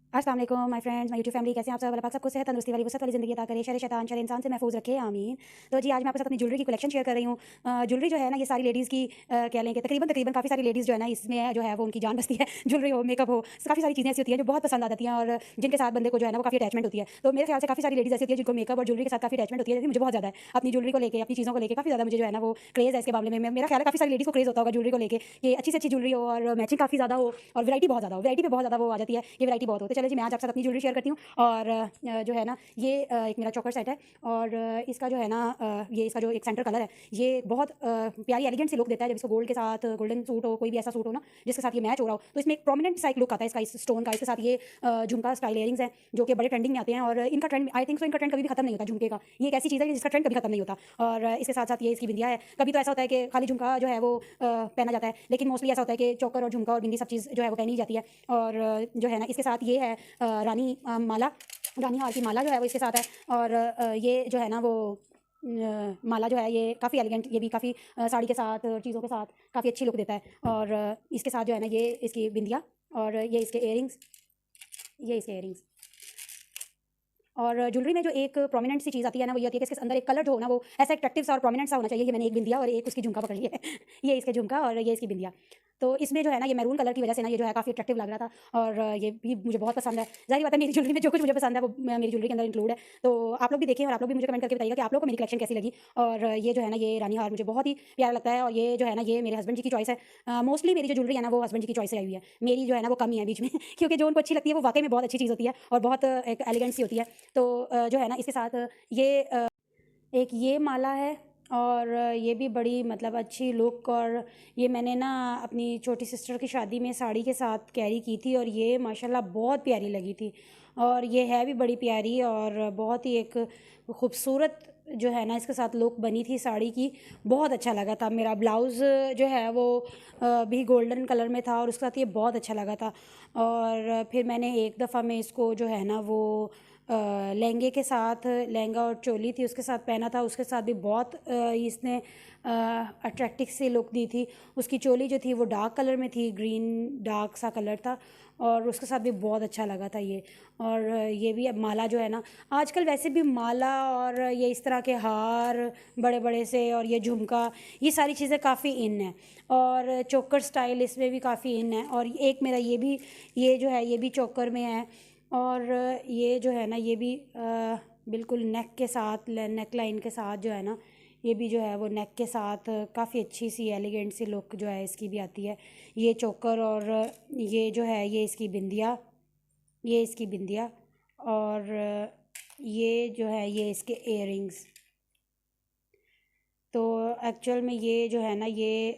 अस्सलाम वालेकुम my friends, my YouTube family, कैसे हैं आप सब? अल्लाह पाक सबको सेहत तंदुरुस्ती वाली वसत वाली ज़िंदगी अता करे, शर शैतान शर इंसान से महफूज रखे, आमीन। तो जी आज मैं आपके साथ अपनी ज्वेलरी की कलेक्शन शेयर कर रही हूँ। ज्वेलरी जो है ना ये सारी लेडीज़ की कह लें कि तकरीबन काफ़ी सारी लेडीज़ जो है ना इसमें जो है वो उनकी जान बसती है। ज्वेलरी हो, मेकअप हो, काफ़ी सारी चीज़ें ऐसी होती हैं जो बहुत पसंद आ जाती हैं और जिनके साथ बंदे को जो है ना वो काफ़ी अटैचमेंट होती है। तो मेरे ख्याल से काफ़ी सारी लेडीज़ ऐसी होती है जिनको मेकअप और ज्वेलरी के साथ काफ़ी अटैचमेंट होती है, जैसे मुझे बहुत ज़्यादा है अपनी ज्वेलरी को लेके, अपनी चीज़ों को लेके काफ़ी ज़्यादा मुझे जो है ना वो क्रेज़ है इसके मामले में। मेरा ख्याल है काफ़ी सारी लेडीज़ को क्रेज़ होता होगा ज्वेलरी को लेके कि अच्छी से अच्छी ज्वेलरी हो और मैचिंग काफ़ी ज़्यादा हो और वैरायटी बहुत ज़्यादा हो। वैरायटी पे बहुत ज़्यादा वो आ जाती है, ये वैरायटी बहुत हो। तो चलो जी मैं आज आपके साथ अपनी ज्वेलरी शेयर करती हूँ। और जो है ना ये एक मेरा चोकर सेट है और इसका जो है ना ये इसका जो एक सेंटर कलर है ये बहुत प्यारी एलिगेंट सी लुक देता है। जब इसको गोल्ड के साथ गोल्डन सूट हो, कोई भी ऐसा सूट हो ना जिसके साथ ये मैच हो रहा हो, तो इसमें एक प्रोमिनेंट सा एक लुक आता है इसका, इस स्टोन का। इसके साथ ये झुमका स्टाइल इयरिंग्स हैं जो कि बड़े ट्रेंडिंग में आते हैं और इनका ट्रेंड आई थिंक सो इनका ट्रेंड कभी भी खत्म नहीं होता झुमके का। ये एक ऐसी चीज़ है जिसका ट्रेंड कभी खत्म नहीं होता। और इसके साथ साथ ये इसकी बिंदिया है। कभी तो ऐसा होता है कि खाली झुमका जो है वो पहना जाता है, लेकिन मोस्टली ऐसा होता है कि चोकर और झुमका और बिंदी सब चीज़ जो है वो पहनी जाती है। और जो है ना इसके साथ ये है रानी माला, रानी हार की माला जो है वो इसके साथ है। और ये जो है ना वो माला जो है ये काफ़ी एलिगेंट, ये भी काफ़ी साड़ी के साथ चीज़ों के साथ काफ़ी अच्छी लुक देता है। और इसके साथ जो है ना ये इसकी बिंदिया और ये इसके इयरिंग्स, ये इसके इयरिंग्स। और ज्वेलरी में जो एक प्रोमिनेंट सी चीज़ आती है ना वो ये होती है कि इसके अंदर एक कलर जो हो ना वो ऐसा एट्रैक्टिव सा और प्रोमिनेंट सा होना चाहिए। ये मैंने एक बिंदिया और एक उसकी झुमका पकड़ी है ये इसके झुमका और ये इसकी बिंदिया। तो इसमें जो है ना ये मैरून कलर की वजह से ना ये जो है काफ़ी अट्रैक्टिव लग रहा था और ये भी मुझे बहुत पसंद है। ज़ाहिर बात है मेरी ज्वेलरी में जो कुछ मुझे पसंद है वो मेरी ज्वेलरी के अंदर इंक्लूड है। तो आप लोग भी देखें और आप लोग भी मुझे कमेंट करके बताइएगा कि आप लोग को मेरी कलेक्शन कैसी लगी। और ये जो है ना ये रानी हार मुझे बहुत ही प्यारा लगता है और ये जो है ना ये मेरे हस्बैंड जी की चॉइस है। मोस्टली मेरी जो ज्वेलरी है ना वो हस्बैंड जी की चॉइस से आई हुई है। मेरी जो है ना वो कम ही है बीच में क्योंकि जो उनको अच्छी लगती है वो वाकई में बहुत अच्छी चीज़ होती है और बहुत एक एलिगेंट सी होती है। तो जो है ना इसके साथ ये एक ये माला है और ये भी बड़ी मतलब अच्छी लुक। और ये मैंने ना अपनी छोटी सिस्टर की शादी में साड़ी के साथ कैरी की थी और ये माशाल्लाह बहुत प्यारी लगी थी। और ये है भी बड़ी प्यारी और बहुत ही एक खूबसूरत जो है ना इसके साथ लुक बनी थी साड़ी की, बहुत अच्छा लगा था। मेरा ब्लाउज़ जो है वो भी गोल्डन कलर में था और उसके साथ ये बहुत अच्छा लगा था। और फिर मैंने एक दफ़ा में इसको जो है ना वो लहंगे के साथ, लहंगा और चोली थी उसके साथ पहना था, उसके साथ भी बहुत इसने अट्रैक्टिव सी लुक दी थी। उसकी चोली जो थी वो डार्क कलर में थी, ग्रीन डार्क सा कलर था और उसके साथ भी बहुत अच्छा लगा था ये। और ये भी अब माला जो है ना आजकल वैसे भी माला और ये इस तरह के हार बड़े बड़े से और ये झुमका ये सारी चीज़ें काफ़ी इन है और चोकर स्टाइल इसमें भी काफ़ी इन है। और एक मेरा ये भी, ये जो है ये भी चोकर में है और ये जो है ना ये भी बिल्कुल नेक के साथ, नेक लाइन के साथ जो है ना ये भी जो है वो नेक के साथ काफ़ी अच्छी सी एलिगेंट सी लुक जो है इसकी भी आती है। ये चोकर और ये जो है ये इसकी बिंदिया, ये इसकी बिंदिया और ये जो है ये इसके इयरिंग्स। तो एक्चुअल में ये जो है ना ये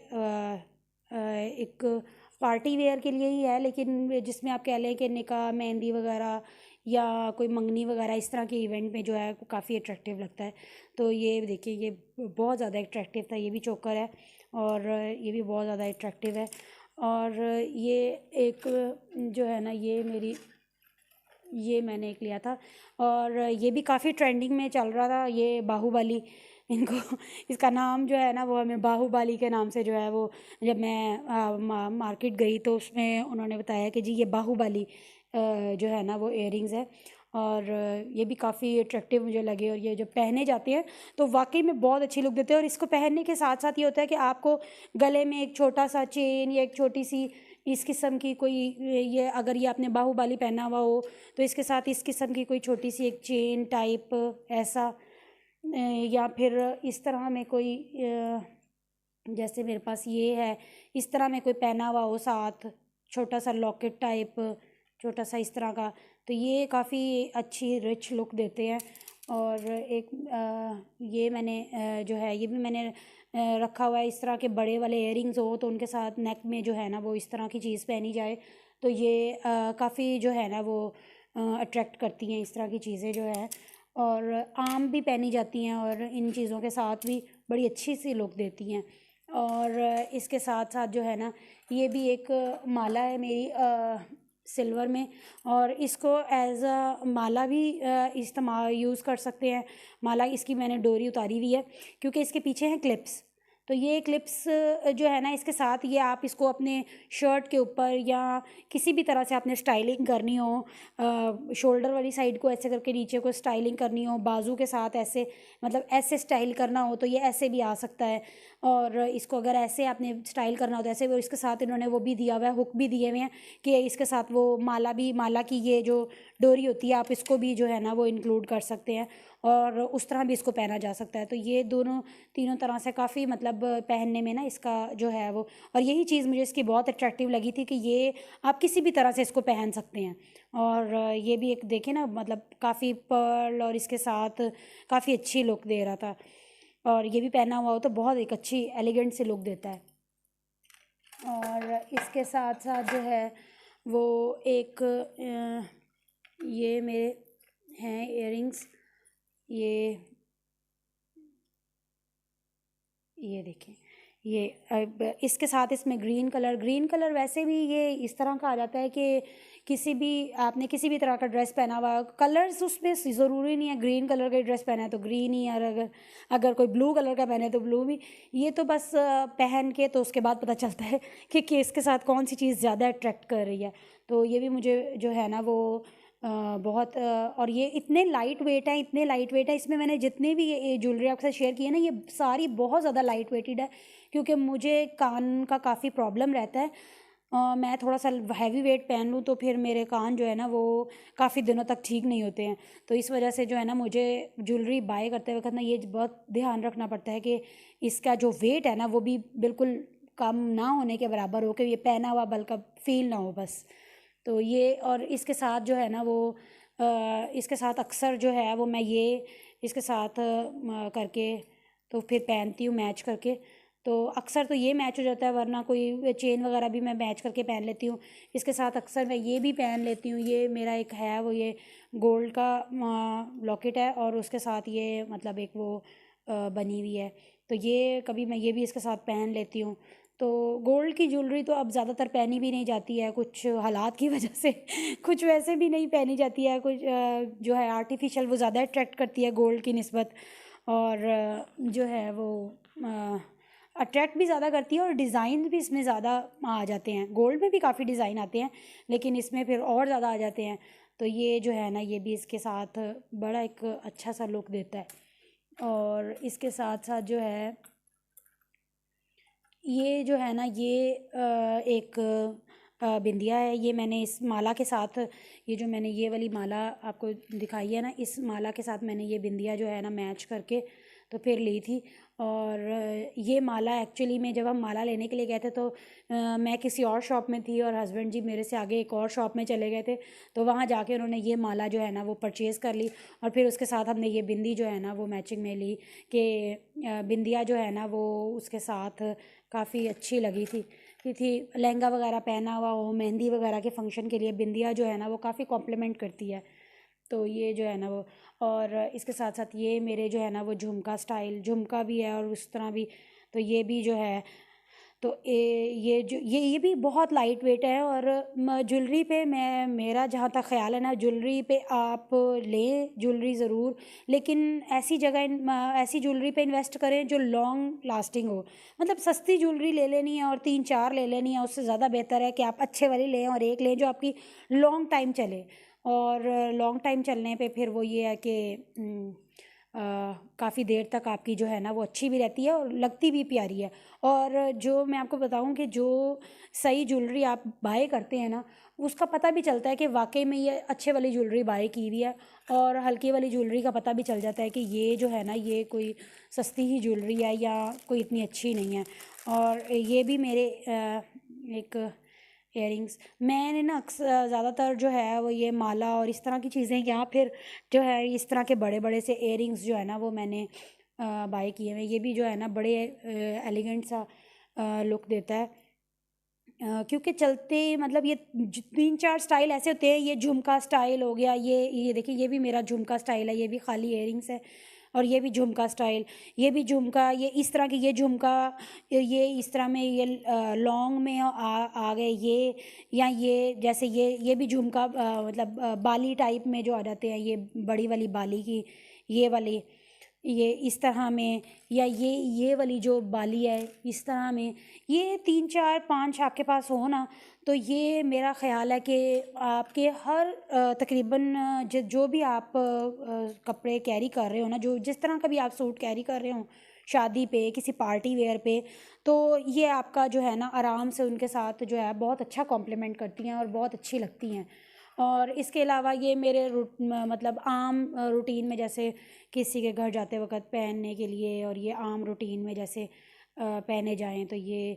एक पार्टी वेयर के लिए ही है, लेकिन जिसमें आप कह लें कि निकाह, मेहंदी वगैरह या कोई मंगनी वगैरह इस तरह के इवेंट में जो है काफ़ी अट्रैक्टिव लगता है। तो ये देखिए ये बहुत ज़्यादा अट्रैक्टिव था, ये भी चोकर है और ये भी बहुत ज़्यादा अट्रैक्टिव है। और ये एक जो है ना ये मेरी, ये मैंने एक लिया था और ये भी काफ़ी ट्रेंडिंग में चल रहा था, ये बाहुबली इनको इसका नाम जो है ना वो हमें बाहुबली के नाम से जो है वो, जब मैं मार्केट गई तो उसमें उन्होंने बताया कि जी ये बाहुबली जो है ना वो इयरिंग्स है। और ये भी काफ़ी अट्रैक्टिव मुझे लगे और ये जब पहने जाते हैं तो वाकई में बहुत अच्छी लुक देते हैं। और इसको पहनने के साथ साथ ये होता है कि आपको गले में एक छोटा सा चेन या एक छोटी सी इस किस्म की कोई, ये अगर ये आपने बाहुबली पहना हुआ हो तो इसके साथ इस किस्म की कोई छोटी सी एक चेन टाइप ऐसा या फिर इस तरह में कोई जैसे मेरे पास ये है इस तरह में कोई पहना हुआ हो साथ, छोटा सा लॉकेट टाइप छोटा सा इस तरह का, तो ये काफ़ी अच्छी रिच लुक देते हैं। और एक ये मैंने जो है ये भी मैंने रखा हुआ है, इस तरह के बड़े वाले इयरिंग्स हो तो उनके साथ नेक में जो है ना वो इस तरह की चीज़ पहनी जाए तो ये काफ़ी जो है ना वो अट्रैक्ट करती हैं इस तरह की चीज़ें जो है। और आम भी पहनी जाती हैं और इन चीज़ों के साथ भी बड़ी अच्छी सी लुक देती हैं। और इसके साथ साथ जो है ना ये भी एक माला है मेरी सिल्वर में और इसको एज अ माला भी इस्तेमाल यूज़ कर सकते हैं। माला इसकी मैंने डोरी उतारी हुई है क्योंकि इसके पीछे हैं क्लिप्स, तो ये क्लिप्स जो है ना, इसके साथ ये आप इसको अपने शर्ट के ऊपर या किसी भी तरह से आपने स्टाइलिंग करनी हो, शोल्डर वाली साइड को ऐसे करके नीचे को स्टाइलिंग करनी हो, बाजू के साथ ऐसे मतलब ऐसे स्टाइल करना हो तो ये ऐसे भी आ सकता है। और इसको अगर ऐसे आपने स्टाइल करना हो तो ऐसे, वो इसके साथ इन्होंने वो भी दिया हुआ है, हुक भी दिए हुए हैं कि इसके साथ वो माला की ये जो डोरी होती है आप इसको भी जो है ना वो इंक्लूड कर सकते हैं और उस तरह भी इसको पहना जा सकता है। तो ये दोनों तीनों तरह से काफ़ी मतलब पहनने में ना इसका जो है वो, और यही चीज़ मुझे इसकी बहुत अट्रैक्टिव लगी थी कि ये आप किसी भी तरह से इसको पहन सकते हैं। और ये भी एक देखें ना, मतलब काफ़ी पर्ल और इसके साथ काफ़ी अच्छी लुक दे रहा था, और ये भी पहना हुआ हो तो बहुत एक अच्छी एलिगेंट सी लुक देता है। और इसके साथ साथ जो है वो एक ये मेरे हैं इयररिंग्स, ये देखें, ये अब इसके साथ इसमें ग्रीन कलर वैसे भी ये इस तरह का आ जाता है कि किसी भी आपने किसी भी तरह का ड्रेस पहना हुआ, कलर्स उसमें ज़रूरी नहीं है ग्रीन कलर का ड्रेस पहना है तो ग्रीन ही, और अगर कोई ब्लू कलर का पहने तो ब्लू भी। ये तो बस पहन के तो उसके बाद पता चलता है कि इसके साथ कौन सी चीज़ ज़्यादा अट्रैक्ट कर रही है। तो ये भी मुझे जो है ना वो बहुत और ये इतने लाइट वेट है, इसमें मैंने जितने भी ये ज्वेलरी आपके साथ शेयर की है ना, ये सारी बहुत ज़्यादा लाइट वेटेड है, क्योंकि मुझे कान का काफ़ी प्रॉब्लम रहता है। मैं थोड़ा सा हैवी वेट पहन लूँ तो फिर मेरे कान जो है ना वो काफ़ी दिनों तक ठीक नहीं होते हैं। तो इस वजह से जो है ना मुझे ज्वेलरी बाय करते वक्त ना ये बहुत ध्यान रखना पड़ता है कि इसका जो वेट है ना वो भी बिल्कुल कम ना होने के बराबर हो, कि ये पहना हुआ बल्कि फील ना हो बस। तो ये, और इसके साथ जो है ना वो इसके साथ अक्सर जो है वो मैं ये इसके साथ करके तो फिर पहनती हूँ मैच करके, तो अक्सर तो ये मैच हो जाता है, वरना कोई चेन वगैरह भी मैं मैच करके पहन लेती हूँ। इसके साथ अक्सर मैं ये भी पहन लेती हूँ, ये मेरा एक है वो ये गोल्ड का लॉकेट है और उसके साथ ये मतलब एक वो बनी हुई है, तो ये कभी मैं ये भी इसके साथ पहन लेती हूँ। तो गोल्ड की ज्वेलरी तो अब ज़्यादातर पहनी भी नहीं जाती है कुछ हालात की वजह से कुछ वैसे भी नहीं पहनी जाती है, कुछ जो है आर्टिफिशियल वो ज़्यादा अट्रैक्ट करती है गोल्ड की निस्बत, और जो है वो अट्रैक्ट भी ज़्यादा करती है और डिज़ाइन भी इसमें ज़्यादा आ जाते हैं। गोल्ड में भी काफ़ी डिज़ाइन आते हैं लेकिन इसमें फिर और ज़्यादा आ जाते हैं। तो ये जो है ना ये भी इसके साथ बड़ा एक अच्छा सा लुक देता है। और इसके साथ साथ जो है ये जो है ना ये एक बिंदिया है, ये मैंने इस माला के साथ, ये जो मैंने ये वाली माला आपको दिखाई है ना, इस माला के साथ मैंने ये बिंदिया जो है ना मैच करके तो फिर ली थी। और ये माला एक्चुअली में जब हम माला लेने के लिए गए थे तो मैं किसी और शॉप में थी और हस्बैंड जी मेरे से आगे एक और शॉप में चले गए थे, तो वहाँ जाके उन्होंने ये माला जो है ना वो परचेज़ कर ली और फिर उसके साथ हमने ये बिंदी जो है ना वो मैचिंग में ली कि बिंदिया जो है ना वो उसके साथ काफ़ी अच्छी लगी थी लहंगा वगैरह पहना हुआ हो, मेहंदी वगैरह के फंक्शन के लिए बिंदिया जो है ना वो काफ़ी कॉम्प्लीमेंट करती है। तो ये जो है ना वो, और इसके साथ साथ ये मेरे जो है ना वो झुमका स्टाइल झुमका भी है और उस तरह भी, तो ये भी जो है तो ये जो ये भी बहुत लाइट वेट है। और ज्वेलरी पे मेरा जहाँ तक ख्याल है ना, ज्वेलरी पे आप लें ज्वेलरी ज़रूर, लेकिन ऐसी जगह ऐसी ज्वेलरी पे इन्वेस्ट करें जो लॉन्ग लास्टिंग हो। मतलब सस्ती ज्वेलरी ले लेनी है और 3-4 ले लेनी है, उससे ज़्यादा बेहतर है कि आप अच्छे वाली लें और एक लें जो आपकी लॉन्ग टाइम चले। और लॉन्ग टाइम चलने पे फिर वो ये है कि काफ़ी देर तक आपकी जो है ना वो अच्छी भी रहती है और लगती भी प्यारी है। और जो मैं आपको बताऊं कि जो सही ज्वेलरी आप बाय करते हैं ना, उसका पता भी चलता है कि वाकई में ये अच्छे वाली ज्वेलरी बाय की हुई है, और हल्की वाली ज्वेलरी का पता भी चल जाता है कि ये जो है ना ये कोई सस्ती ही ज्वेलरी है या कोई इतनी अच्छी नहीं है। और ये भी मेरे एक इयररिंग्स मैंने ना अक्सर ज़्यादातर जो है वो ये माला और इस तरह की चीज़ें, या फिर जो है इस तरह के बड़े बड़े से इयररिंग्स जो है ना वो मैंने बाय किए हुए। ये भी जो है ना बड़े एलिगेंट सा लुक देता है, क्योंकि चलते मतलब ये 3-4 स्टाइल ऐसे होते हैं। ये झुमका स्टाइल हो गया, ये देखिए ये भी मेरा झुमका स्टाइल है, ये भी खाली इयररिंग्स है और ये भी झुमका स्टाइल, ये भी झुमका, ये इस तरह की ये झुमका, ये इस तरह में ये लॉन्ग में आ गए ये, या ये जैसे ये भी झुमका मतलब बाली टाइप में जो आ जाते हैं, ये बड़ी वाली बाली की ये वाली। ये इस तरह में, या ये वाली जो बाली है इस तरह में, ये 3 4 5 आपके पास हो ना, तो ये मेरा ख़्याल है कि आपके हर तकरीबन जो भी आप कपड़े कैरी कर रहे हो ना, जो जिस तरह का भी आप सूट कैरी कर रहे हो शादी पे, किसी पार्टी वेयर पे, तो ये आपका जो है ना आराम से उनके साथ जो है बहुत अच्छा कॉम्प्लीमेंट करती हैं और बहुत अच्छी लगती हैं। और इसके अलावा ये मेरे मतलब आम रूटीन में, जैसे किसी के घर जाते वक्त पहनने के लिए, और ये आम रूटीन में जैसे पहने जाएं, तो ये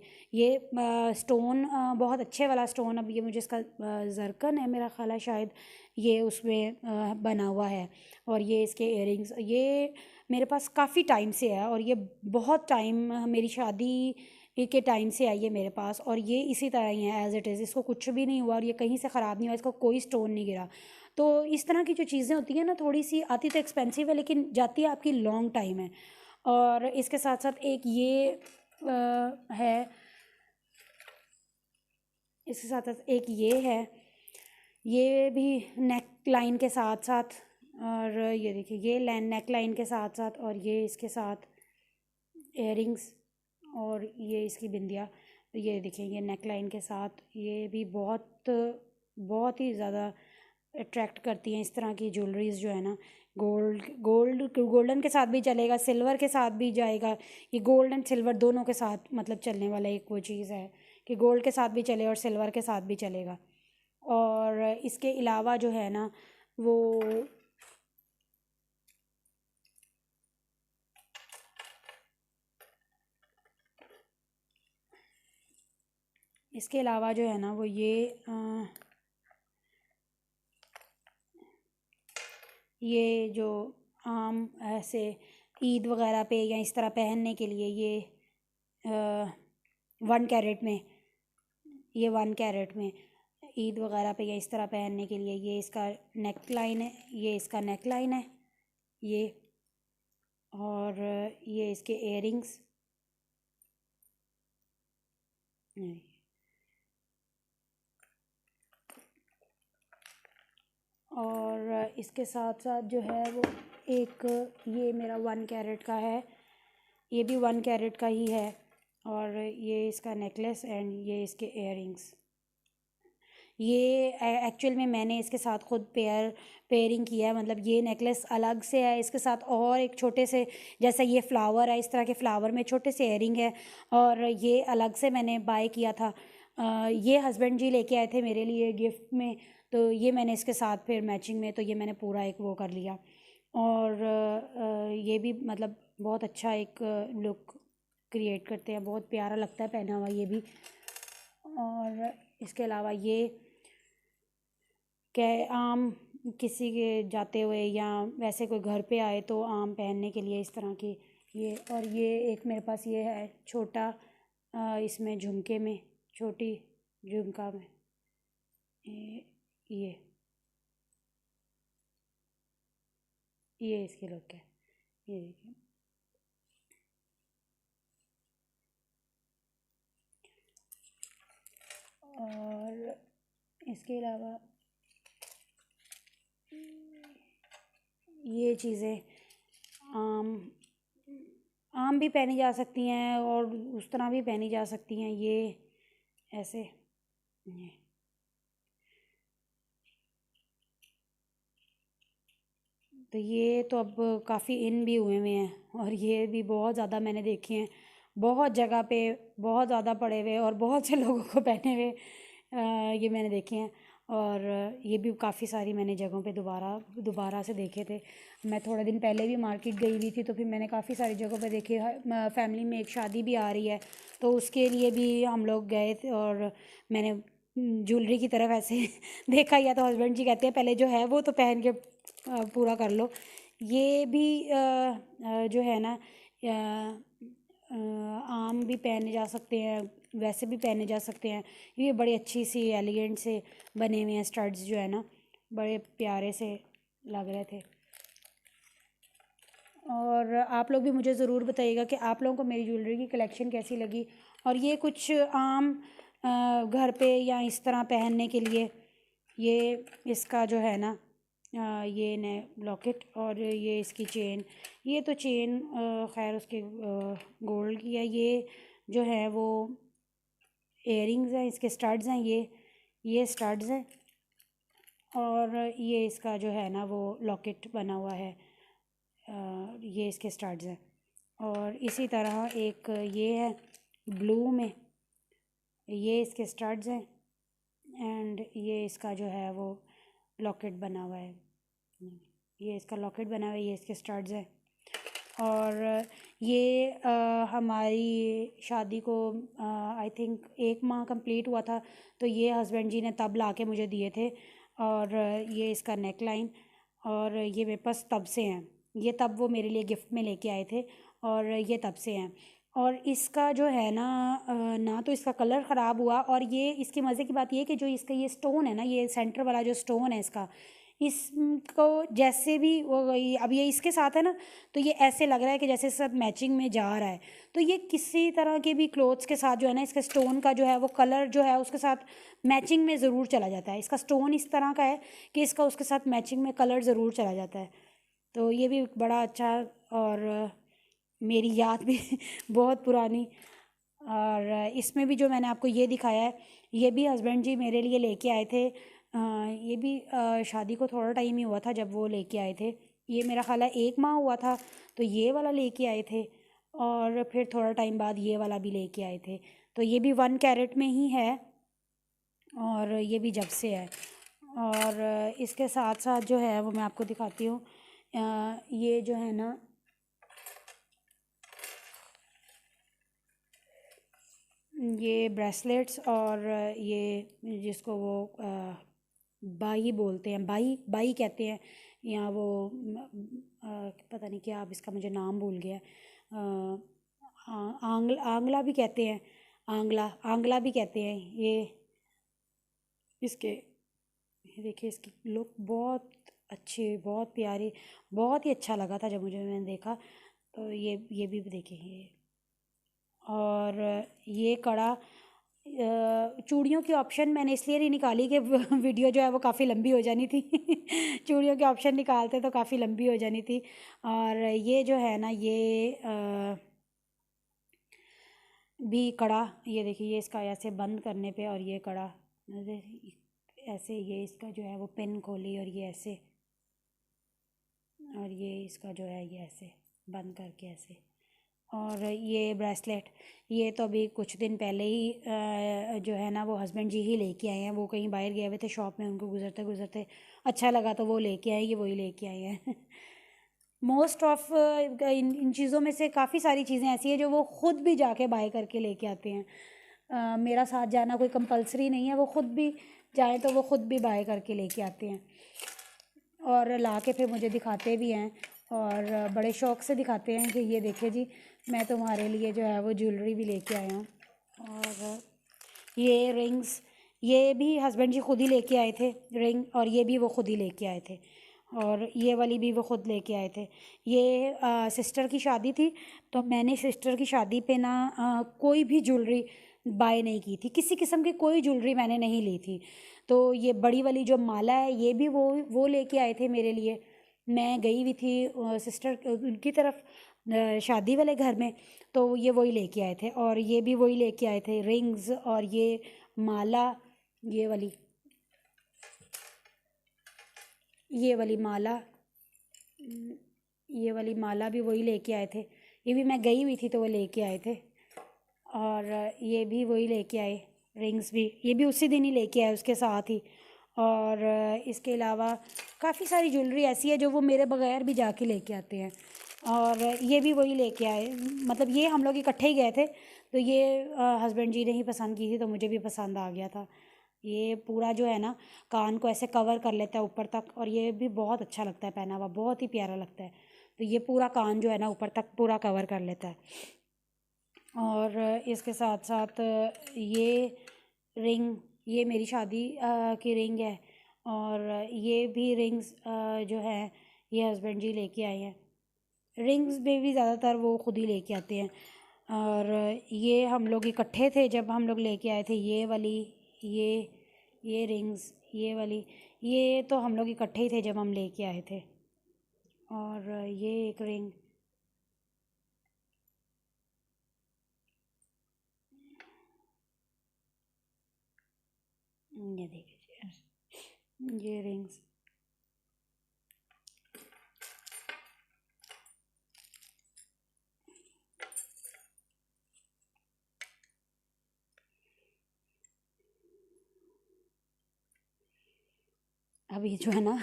स्टोन बहुत अच्छे वाला स्टोन, अब ये मुझे इसका जरकन है मेरा ख्याल है शायद, ये उसमें बना हुआ है। और ये इसके इयररिंग्स, ये मेरे पास काफ़ी टाइम से है, और ये बहुत टाइम मेरी शादी के टाइम से आई है मेरे पास, और ये इसी तरह ही है एज़ इट इज़, इसको कुछ भी नहीं हुआ और ये कहीं से ख़राब नहीं हुआ, इसको कोई स्टोन नहीं गिरा। तो इस तरह की जो चीज़ें होती हैं ना, थोड़ी सी आती तो एक्सपेंसिव है, लेकिन जाती है आपकी लॉन्ग टाइम है। और इसके साथ साथ एक ये है, इसके साथ साथ एक ये है, ये भी नेक लाइन के साथ साथ, और ये देखिए ये नेक लाइन के साथ साथ, और ये इसके साथ इयररिंग्स, और ये इसकी बिंदिया, ये देखिए ये नेक लाइन के साथ, ये भी बहुत बहुत ही ज़्यादा अट्रैक्ट करती हैं इस तरह की ज्वेलरीज जो है ना। गोल्डन के साथ भी चलेगा, सिल्वर के साथ भी जाएगा, ये गोल्ड एंड सिल्वर दोनों के साथ मतलब चलने वाला एक वो चीज़ है कि गोल्ड के साथ भी चले और सिल्वर के साथ भी चलेगा। और इसके अलावा जो है ना वो इसके अलावा जो है ना वो ये जो आम ऐसे ईद वगैरह पे या इस तरह पहनने के लिए, ये 1 कैरेट में, ये 1 कैरेट में ईद वगैरह पे या इस तरह पहनने के लिए, ये इसका नेक लाइन है, ये इसका नेक लाइन है ये, और ये इसके इयररिंग्स, और इसके साथ साथ जो है वो एक ये मेरा 1 कैरेट का है, ये भी 1 कैरेट का ही है, और ये इसका नेकलेस एंड ये इसके इयररिंग्स। ये एक्चुअल में मैंने इसके साथ खुद पेयरिंग किया है, मतलब ये नेकलेस अलग से है, इसके साथ और एक छोटे से, जैसा ये फ्लावर है इस तरह के फ्लावर में छोटे से इयररिंग है, और ये अलग से मैंने बाय किया था। ये हस्बैंड जी लेके आए थे मेरे लिए गिफ्ट में, तो ये मैंने इसके साथ फिर मैचिंग में, तो ये मैंने पूरा एक वो कर लिया। और ये भी मतलब बहुत अच्छा एक लुक क्रिएट करते हैं, बहुत प्यारा लगता है पहना हुआ ये भी। और इसके अलावा ये क्या, आम किसी के जाते हुए या वैसे कोई घर पे आए तो आम पहनने के लिए इस तरह की ये। और ये एक मेरे पास ये है छोटा, इसमें झुमके में, छोटी झुमका में ये ये इसकी लुक है, ये देखिए। और इसके अलावा ये चीज़ें आम आम भी पहनी जा सकती हैं और उस तरह भी पहनी जा सकती हैं, ये ऐसे ये। तो ये तो अब काफ़ी इन भी हुए हैं, और ये भी बहुत ज़्यादा मैंने देखे हैं, बहुत जगह पे बहुत ज़्यादा पड़े हुए और बहुत से लोगों को पहने हुए, ये मैंने देखे हैं। और ये भी काफ़ी सारी मैंने जगहों पे दोबारा से देखे थे। मैं थोड़े दिन पहले भी मार्केट गई हुई थी, तो फिर मैंने काफ़ी सारी जगहों पे देखे। फैमिली में एक शादी भी आ रही है, तो उसके लिए भी हम लोग गए थे, और मैंने ज्वेलरी की तरफ ऐसे देखा, या तो हस्बैंड जी कहते हैं पहले जो है वो तो पहन के पूरा कर लो। ये भी जो है ना आम भी पहने जा सकते हैं, वैसे भी पहने जा सकते हैं। ये बड़ी अच्छी सी एलिगेंट से बने हुए हैं स्टड्स जो है ना, बड़े प्यारे से लग रहे थे। और आप लोग भी मुझे ज़रूर बताइएगा कि आप लोगों को मेरी ज्वेलरी की कलेक्शन कैसी लगी। और ये कुछ आम घर पे या इस तरह पहनने के लिए, ये इसका जो है ना ये ने लॉकेट और ये इसकी चेन। ये तो चेन खैर उसके गोल्ड की है। ये जो है वो इयरिंग्स हैं, इसके स्टड्स हैं। ये स्टड्स हैं और ये इसका जो है ना वो लॉकेट बना हुआ है। ये इसके स्टड्स हैं और इसी तरह एक ये है ब्लू में, ये इसके स्टड्स हैं एंड ये इसका जो है वो लॉकेट बना हुआ है। ये इसका लॉकेट बना हुआ है, ये इसके स्टड्स हैं। और ये हमारी शादी को आई थिंक 1 माह कंप्लीट हुआ था, तो ये हस्बैंड जी ने तब ला के मुझे दिए थे। और ये इसका नेक लाइन और ये मेरे पास तब से हैं। ये तब वो मेरे लिए गिफ्ट में लेके आए थे और ये तब से हैं। और इसका जो है ना ना तो इसका कलर ख़राब हुआ, और ये इसकी मज़े की बात ये है कि जो इसका ये स्टोन है ना, ये सेंटर वाला जो स्टोन है इसका, इसको जैसे भी वो अब ये इसके साथ है ना, तो ये ऐसे लग रहा है कि जैसे सब मैचिंग में जा रहा है। तो ये किसी तरह के भी क्लोथ्स के साथ जो है ना, इसके स्टोन का जो है वो कलर जो है उसके साथ मैचिंग में ज़रूर चला जाता है। इसका स्टोन इस तरह का है कि इसका उसके साथ मैचिंग में कलर ज़रूर चला जाता है। तो ये भी बड़ा अच्छा, और मेरी याद भी बहुत पुरानी। और इसमें भी जो मैंने आपको ये दिखाया है, ये भी हस्बैंड जी मेरे लिए लेके आए थे। ये भी शादी को थोड़ा टाइम ही हुआ था जब वो लेके आए थे। ये मेरा ख्याल है 1 माह हुआ था तो ये वाला लेके आए थे, और फिर थोड़ा टाइम बाद ये वाला भी लेके आए थे। तो ये भी 1 कैरेट में ही है और ये भी जब से है। और इसके साथ साथ जो है वो मैं आपको दिखाती हूँ। ये जो है ना, ये ब्रेसलेट्स और ये जिसको वो बाई बोलते हैं, बाई बाई कहते हैं, या वो पता नहीं क्या, अब इसका मुझे नाम भूल गया। आंगला भी कहते हैं, आंगला आंगला भी कहते हैं। ये इसके, ये देखिए इसकी लुक बहुत अच्छी, बहुत प्यारी, बहुत ही अच्छा लगा था जब मैंने देखा। तो ये भी देखिए ये। और ये कड़ा, चूड़ियों की ऑप्शन मैंने इसलिए नहीं निकाली कि वीडियो जो है वो काफ़ी लंबी हो जानी थी। चूड़ियों के ऑप्शन निकालते तो काफ़ी लंबी हो जानी थी। और ये जो है ना, ये भी कड़ा, ये देखिए ये इसका ऐसे बंद करने पे, और ये कड़ा ऐसे, ये इसका जो है वो पिन खोली और ये ऐसे, और ये इसका जो है ये ऐसे बंद करके ऐसे। और ये ब्रेसलेट, ये तो अभी कुछ दिन पहले ही जो है ना वो हस्बैंड जी ही लेके आए हैं। वो कहीं बाहर गए हुए थे शॉप में, उनको गुजरते गुजरते अच्छा लगा तो वो लेके आए, ये वही लेके आए हैं। मोस्ट ऑफ इन चीज़ों में से काफ़ी सारी चीज़ें ऐसी हैं जो वो ख़ुद भी जाके बाय करके लेके आते हैं। मेरा साथ जाना कोई कंपलसरी नहीं है, वो ख़ुद भी जाएँ तो वो ख़ुद भी बाय करके लेके आते हैं और ला के फिर मुझे दिखाते भी हैं, और बड़े शौक़ से दिखाते हैं कि ये देखिए जी, मैं तुम्हारे लिए जो है वो ज्वेलरी भी लेके आया हूँ। और ये रिंग्स, ये भी हस्बैंड जी ख़ुद ही लेके आए थे रिंग, और ये भी वो ख़ुद ही लेके आए थे, और ये वाली भी वो ख़ुद लेके आए थे। ये सिस्टर की शादी थी, तो मैंने सिस्टर की शादी पे ना कोई भी ज्वेलरी बाय नहीं की थी, किसी किस्म की कोई ज्वेलरी मैंने नहीं ली थी। तो ये बड़ी वाली जो माला है, ये भी वो लेके आए थे मेरे लिए। मैं गई हुई थी सिस्टर उनकी तरफ शादी वाले घर में, तो ये वही लेके आए थे, और ये भी वही लेके आए थे रिंग्स और ये माला, ये वाली माला, ये वाली माला भी वही लेके आए थे। ये भी मैं गई हुई थी तो वो लेके आए थे। और ये भी वही लेके आए, रिंग्स भी ये भी उसी दिन ही लेके आए उसके साथ ही। और इसके अलावा काफ़ी सारी ज्वेलरी ऐसी है जो वो मेरे बगैर भी जाके लेके आते हैं, और ये भी वही लेके आए। मतलब ये हम लोग इकट्ठे ही गए थे, तो ये हस्बैंड जी ने ही पसंद की थी, तो मुझे भी पसंद आ गया था। ये पूरा जो है ना कान को ऐसे कवर कर लेता है ऊपर तक, और ये भी बहुत अच्छा लगता है पहना हुआ, बहुत ही प्यारा लगता है। तो ये पूरा कान जो है ना ऊपर तक पूरा कवर कर लेता है। और इसके साथ साथ ये रिंग, ये मेरी शादी की रिंग है, और ये भी रिंग्स जो है ये हस्बैंड जी लेके आए हैं। रिंग्स में भी ज़्यादातर वो ख़ुद ही लेके आते हैं। और ये हम लोग इकट्ठे थे जब हम लोग लेके आए थे ये वाली, ये रिंग्स, ये वाली, ये तो हम लोग इकट्ठे ही थे जब हम लेके आए थे। और ये एक रिंग, ये देखिए ये रिंग्स। अभी जो है ना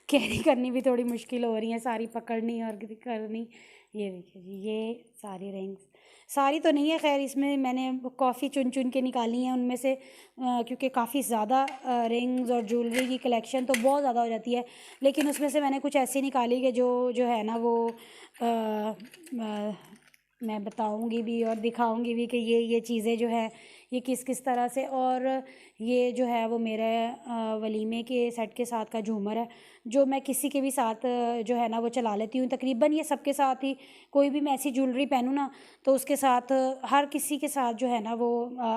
कैरी करनी भी थोड़ी मुश्किल हो रही है, सारी पकड़नी और करनी। ये देखिए जी, ये सारी रिंग्स, सारी तो नहीं है खैर, इसमें मैंने काफ़ी चुन चुन के निकाली हैं उनमें से, क्योंकि काफ़ी ज़्यादा रिंग्स और ज्वेलरी की कलेक्शन तो बहुत ज़्यादा हो जाती है। लेकिन उसमें से मैंने कुछ ऐसी निकाली कि जो है ना वो मैं बताऊंगी भी और दिखाऊंगी भी कि ये चीज़ें जो है ये किस किस तरह से। और ये जो है वो मेरे वलीमे के सेट के साथ का झूमर है, जो मैं किसी के भी साथ जो है ना वो चला लेती हूँ। तकरीबन ये सबके साथ ही, कोई भी मैं ऐसी ज्वेलरी पहनूँ ना तो उसके साथ हर किसी के साथ जो है ना वो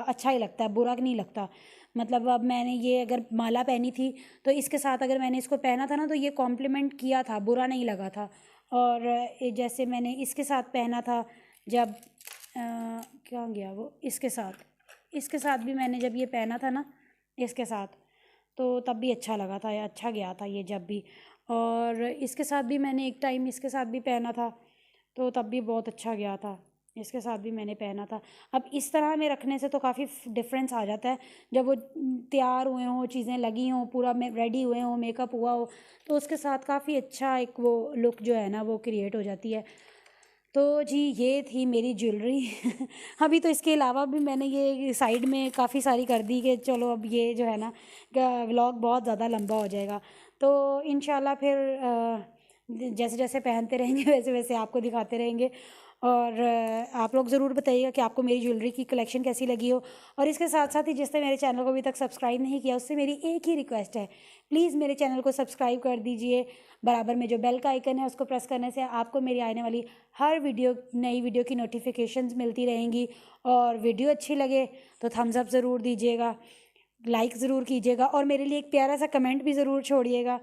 अच्छा ही लगता है, बुरा नहीं लगता। मतलब अब मैंने ये अगर माला पहनी थी तो इसके साथ अगर मैंने इसको पहना था ना तो ये कॉम्प्लीमेंट किया था, बुरा नहीं लगा था। और जैसे मैंने इसके साथ पहना था जब क्या गया वो, इसके साथ भी मैंने जब ये पहना था ना इसके साथ, तो तब भी अच्छा लगा था, अच्छा गया था ये जब भी। और इसके साथ भी मैंने एक टाइम इसके साथ भी पहना था तो तब भी बहुत अच्छा गया था, इसके साथ भी मैंने पहना था। अब इस तरह में रखने से तो काफ़ी डिफरेंस आ जाता है, जब वो तैयार हुए हों, चीज़ें लगी हों, पूरा रेडी हुए हों, मेकअप हुआ हो, तो उसके साथ काफ़ी अच्छा एक वो लुक जो है ना वो क्रिएट हो जाती है। तो जी ये थी मेरी ज्वेलरी अभी तो इसके अलावा भी मैंने ये साइड में काफ़ी सारी कर दी कि चलो अब ये जो है ना व्लॉग बहुत ज़्यादा लंबा हो जाएगा। तो इंशाल्लाह फिर जैसे जैसे पहनते रहेंगे वैसे वैसे आपको दिखाते रहेंगे। और आप लोग ज़रूर बताइएगा कि आपको मेरी ज्वेलरी की कलेक्शन कैसी लगी हो। और इसके साथ साथ ही जिसने मेरे चैनल को अभी तक सब्सक्राइब नहीं किया उससे मेरी एक ही रिक्वेस्ट है, प्लीज़ मेरे चैनल को सब्सक्राइब कर दीजिए। बराबर में जो बेल का आइकन है उसको प्रेस करने से आपको मेरी आने वाली हर नई वीडियो की नोटिफिकेशंस मिलती रहेंगी। और वीडियो अच्छी लगे तो थम्स अप ज़रूर दीजिएगा, लाइक ज़रूर कीजिएगा और मेरे लिए एक प्यारा सा कमेंट भी ज़रूर छोड़िएगा।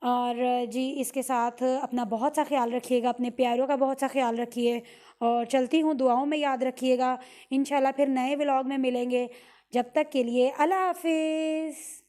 और जी इसके साथ अपना बहुत सा ख्याल रखिएगा, अपने प्यारों का बहुत सा ख्याल रखिए और चलती हूँ, दुआओं में याद रखिएगा। इंशाल्लाह फिर नए व्लॉग में मिलेंगे, जब तक के लिए अल्लाह हाफिज़।